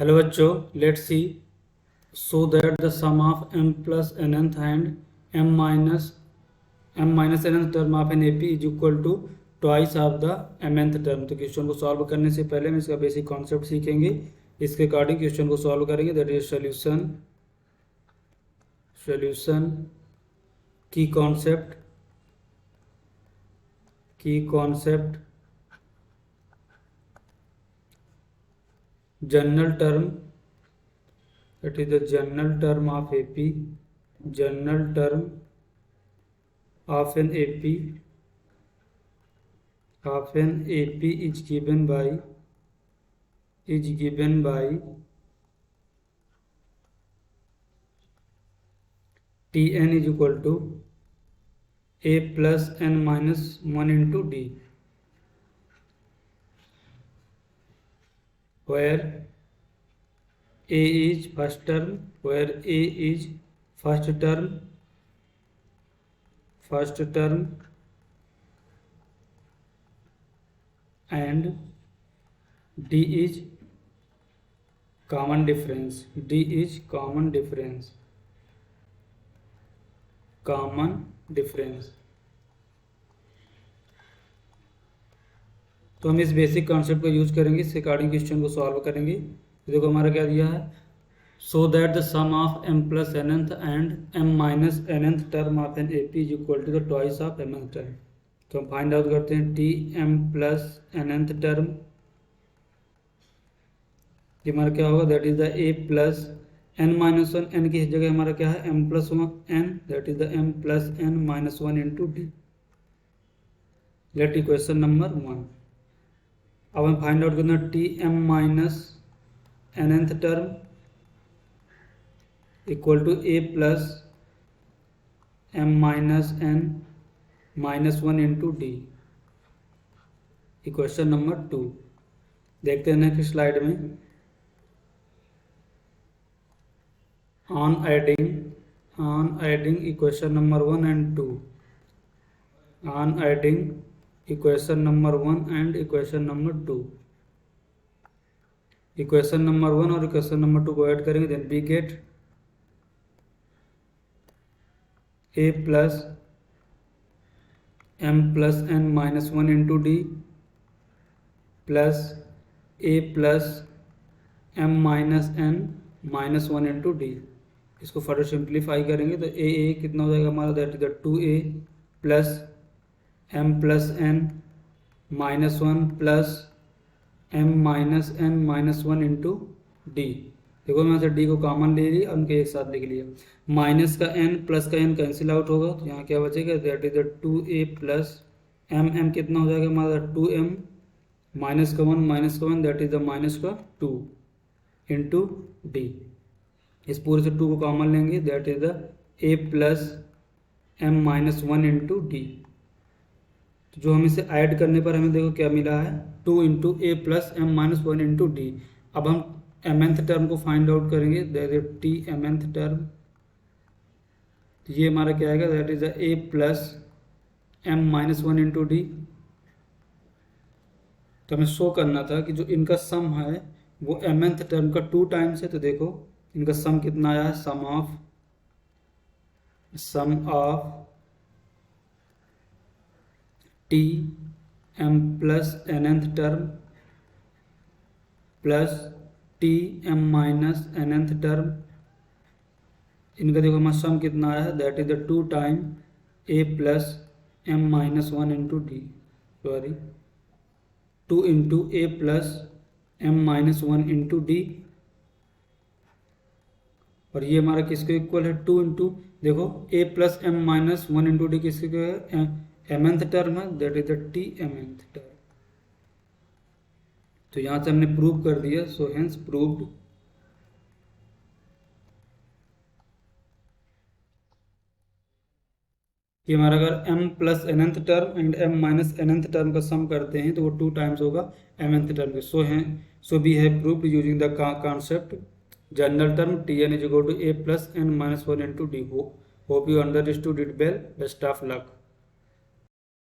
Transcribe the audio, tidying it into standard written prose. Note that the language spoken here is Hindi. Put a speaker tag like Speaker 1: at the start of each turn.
Speaker 1: हेलो बच्चों, let's see so that the sum of m plus nth and m minus nth term of an AP is equal to twice of the mth term. तो क्वेश्चन को सॉल्व करने से पहले हम इसका बेसिक कॉन्सेप्ट सीखेंगे। इसके अकॉर्डिंग क्वेश्चन को सॉल्व करेंगे। दैट इज सॉल्यूशन की concept general term, that is the general term of AP, general term of an AP is given by Tn is equal to A plus n minus 1 into D, where A is first term, and D is common difference, तो हम इस बेसिक कॉन्सेप्ट को यूज करेंगे, इसके अकॉर्डिंग क्वेश्चन को सॉल्व करेंगे। देखो हमारा क्या दिया है, so that the sum of m plus nth and m minus nth term of an AP is equal to the twice of mth term. तो हम फाइंड आउट करते हैं T m plus nth term, ये हमारा क्या होगा, that is the a plus n minus 1, n की जगह हमारा क्या है m plus 1 n, that is the m plus n minus 1 into D. Let equation number 1। अब हम फाइंड आउट करना T m minus nth term equal to a plus m minus n minus 1 into D. Equation number 2 देखते हैं नेक्स्ट स्लाइड में। On adding equation number 1 and 2, on adding equation number 1 and equation number 2, equation number 1 और इक्वेशन नंबर 2 को ऐड करेंगे, then we get a plus m plus n minus 1 into D plus a plus m minus n minus 1 into D. इसको फर्दर सिंप्लीफाई करेंगे तो a कितना हो जाएगा हमारा, that is the 2a plus m plus n minus 1 plus m minus n minus 1 into D. देखो मैं से d को कॉमन ले लिया, उनके एक साथ लिख लिया। माइनस का n प्लस का n कैंसिल आउट होगा, तो यहाँ क्या बचेगा, that is the 2a plus m कितना हो जाएगा हमारा 2m माइनस का 1 दैट इज द माइनस का 2 इंटू डी। इस पूरे से 2 को कॉमन लेंगे, that is the a plus m minus 1 into D. तो जो हम इसे ऐड करने पर हमें देखो क्या मिला है, 2 into a plus m minus 1 into D. अब हम mth टर्म को फाइंड आउट करेंगे, that is T mth term, ये हमारा क्या आएगा, that is the a plus m minus 1 into D. तो हमें शो करना था कि जो इनका सम है वो mth टर्म का 2 टाइम्स है। तो देखो इनका सम कितना आया है, sum of T m plus nth term plus T m minus nth term, इनका देखो हमारा सम कितना आया है, that is the 2 time a plus m minus 1 into D, sorry 2 into a plus m minus 1 into D. और ये हमारा किसके इक्वल है, 2 इंटू देखो a plus m minus 1 into D किसके है, mth टर्म है, that is the T mth term. तो यहाँ से हमने प्रूव कर दिया, सो हेंस प्रूव्ड कि हमारा अगर m plus nth term and m minus nth term का सम करते हैं तो वो 2 टाइम्स होगा mth टर्म के। So we have proved using the concept general term Tn is equal to a plus n minus 1 into d. Hope you understood it well. Best of luck.